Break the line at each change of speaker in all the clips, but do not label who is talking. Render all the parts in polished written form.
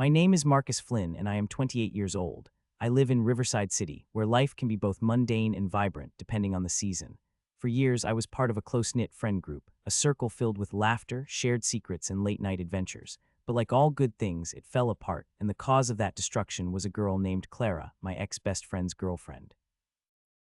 My name is Marcus Flynn, and I am 28 years old. I live in Riverside City, where life can be both mundane and vibrant, depending on the season. For years, I was part of a close-knit friend group, a circle filled with laughter, shared secrets, and late-night adventures. But like all good things, it fell apart, and the cause of that destruction was a girl named Clara, my ex-best friend's girlfriend.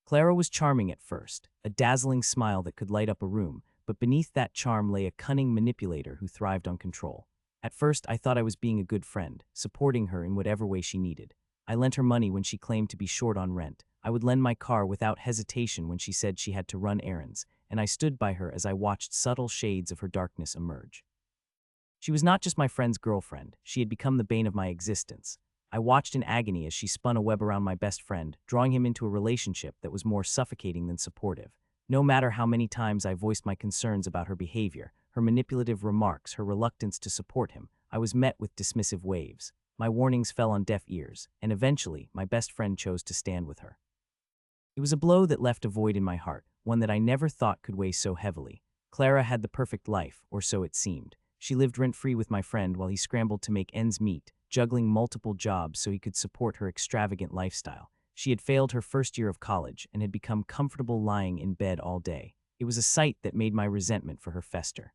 Clara was charming at first, a dazzling smile that could light up a room, but beneath that charm lay a cunning manipulator who thrived on control. At first, I thought I was being a good friend, supporting her in whatever way she needed. I lent her money when she claimed to be short on rent. I would lend my car without hesitation when she said she had to run errands, and I stood by her as I watched subtle shades of her darkness emerge. She was not just my friend's girlfriend, she had become the bane of my existence. I watched in agony as she spun a web around my best friend, drawing him into a relationship that was more suffocating than supportive. No matter how many times I voiced my concerns about her behavior, her manipulative remarks, her reluctance to support him, I was met with dismissive waves. My warnings fell on deaf ears, and eventually, my best friend chose to stand with her. It was a blow that left a void in my heart, one that I never thought could weigh so heavily. Clara had the perfect life, or so it seemed. She lived rent-free with my friend while he scrambled to make ends meet, juggling multiple jobs so he could support her extravagant lifestyle. She had failed her first year of college and had become comfortable lying in bed all day. It was a sight that made my resentment for her fester.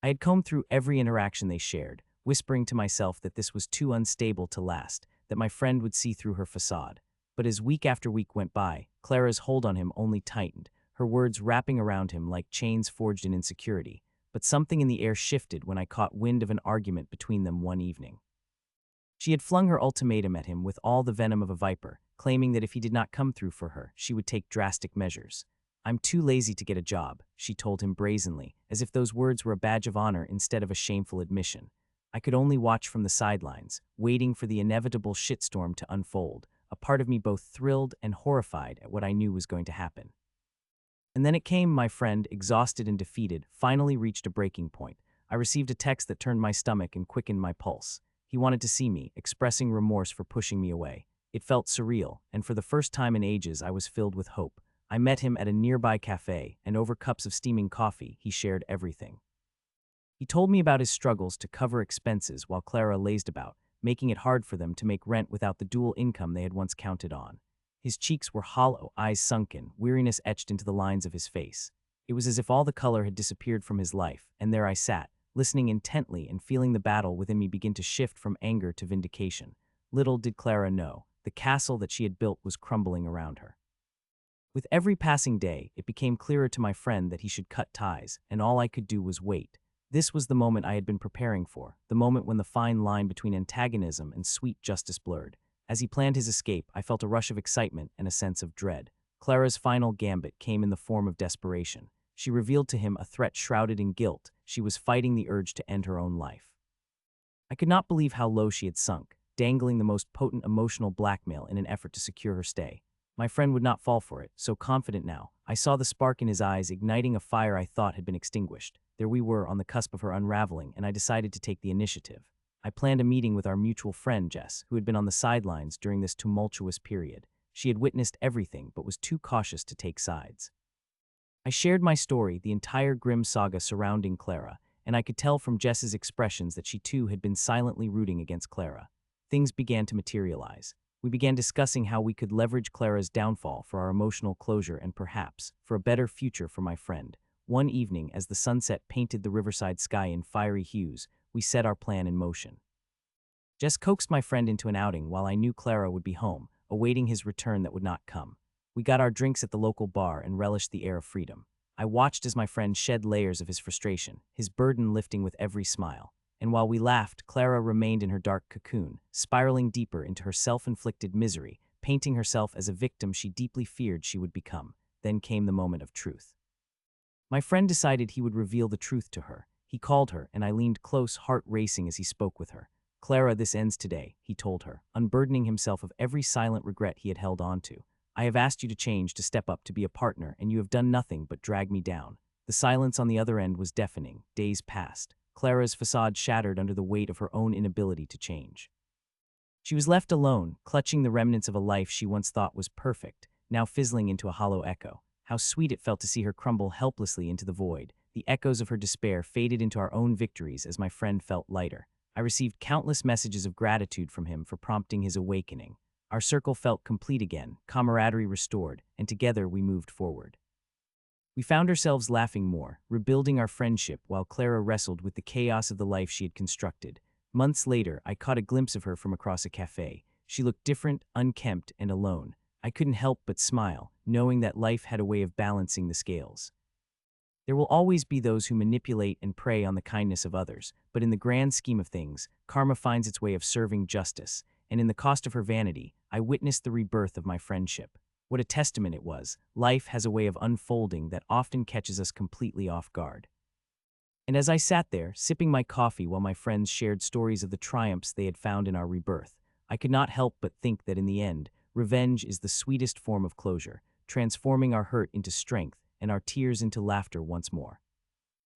I had combed through every interaction they shared, whispering to myself that this was too unstable to last, that my friend would see through her facade. But as week after week went by, Clara's hold on him only tightened, her words wrapping around him like chains forged in insecurity. But something in the air shifted when I caught wind of an argument between them one evening. She had flung her ultimatum at him with all the venom of a viper, claiming that if he did not come through for her, she would take drastic measures. "I'm too lazy to get a job," she told him brazenly, as if those words were a badge of honor instead of a shameful admission. I could only watch from the sidelines, waiting for the inevitable shitstorm to unfold, a part of me both thrilled and horrified at what I knew was going to happen. And then it came. My friend, exhausted and defeated, finally reached a breaking point. I received a text that turned my stomach and quickened my pulse. He wanted to see me, expressing remorse for pushing me away. It felt surreal, and for the first time in ages I was filled with hope. I met him at a nearby cafe, and over cups of steaming coffee, he shared everything. He told me about his struggles to cover expenses while Clara lazed about, making it hard for them to make rent without the dual income they had once counted on. His cheeks were hollow, eyes sunken, weariness etched into the lines of his face. It was as if all the color had disappeared from his life, and there I sat, listening intently and feeling the battle within me begin to shift from anger to vindication. Little did Clara know, the castle that she had built was crumbling around her. With every passing day, it became clearer to my friend that he should cut ties, and all I could do was wait. This was the moment I had been preparing for, the moment when the fine line between antagonism and sweet justice blurred. As he planned his escape, I felt a rush of excitement and a sense of dread. Clara's final gambit came in the form of desperation. She revealed to him a threat shrouded in guilt. She was fighting the urge to end her own life. I could not believe how low she had sunk, dangling the most potent emotional blackmail in an effort to secure her stay. My friend would not fall for it, so confident now. I saw the spark in his eyes igniting a fire I thought had been extinguished. There we were on the cusp of her unraveling, and I decided to take the initiative. I planned a meeting with our mutual friend, Jess, who had been on the sidelines during this tumultuous period. She had witnessed everything, but was too cautious to take sides. I shared my story, the entire grim saga surrounding Clara, and I could tell from Jess's expressions that she too had been silently rooting against Clara. Things began to materialize. We began discussing how we could leverage Clara's downfall for our emotional closure and perhaps for a better future for my friend. One evening, as the sunset painted the riverside sky in fiery hues, we set our plan in motion. Jess coaxed my friend into an outing while I knew Clara would be home, awaiting his return that would not come. We got our drinks at the local bar and relished the air of freedom. I watched as my friend shed layers of his frustration, his burden lifting with every smile. And while we laughed, Clara remained in her dark cocoon, spiraling deeper into her self-inflicted misery, painting herself as a victim she deeply feared she would become. Then came the moment of truth. My friend decided he would reveal the truth to her. He called her, and I leaned close, heart racing as he spoke with her. "Clara, this ends today," he told her, unburdening himself of every silent regret he had held on to. "I have asked you to change, to step up, to be a partner, and you have done nothing but drag me down." The silence on the other end was deafening. Days passed. Clara's facade shattered under the weight of her own inability to change. She was left alone, clutching the remnants of a life she once thought was perfect, now fizzling into a hollow echo. How sweet it felt to see her crumble helplessly into the void. The echoes of her despair faded into our own victories as my friend felt lighter. I received countless messages of gratitude from him for prompting his awakening. Our circle felt complete again, camaraderie restored, and together we moved forward. We found ourselves laughing more, rebuilding our friendship while Clara wrestled with the chaos of the life she had constructed. Months later, I caught a glimpse of her from across a cafe. She looked different, unkempt, and alone. I couldn't help but smile, knowing that life had a way of balancing the scales. There will always be those who manipulate and prey on the kindness of others, but in the grand scheme of things, karma finds its way of serving justice, and in the cost of her vanity, I witnessed the rebirth of my friendship. What a testament it was. Life has a way of unfolding that often catches us completely off guard. And as I sat there, sipping my coffee while my friends shared stories of the triumphs they had found in our rebirth, I could not help but think that in the end, revenge is the sweetest form of closure, transforming our hurt into strength and our tears into laughter once more.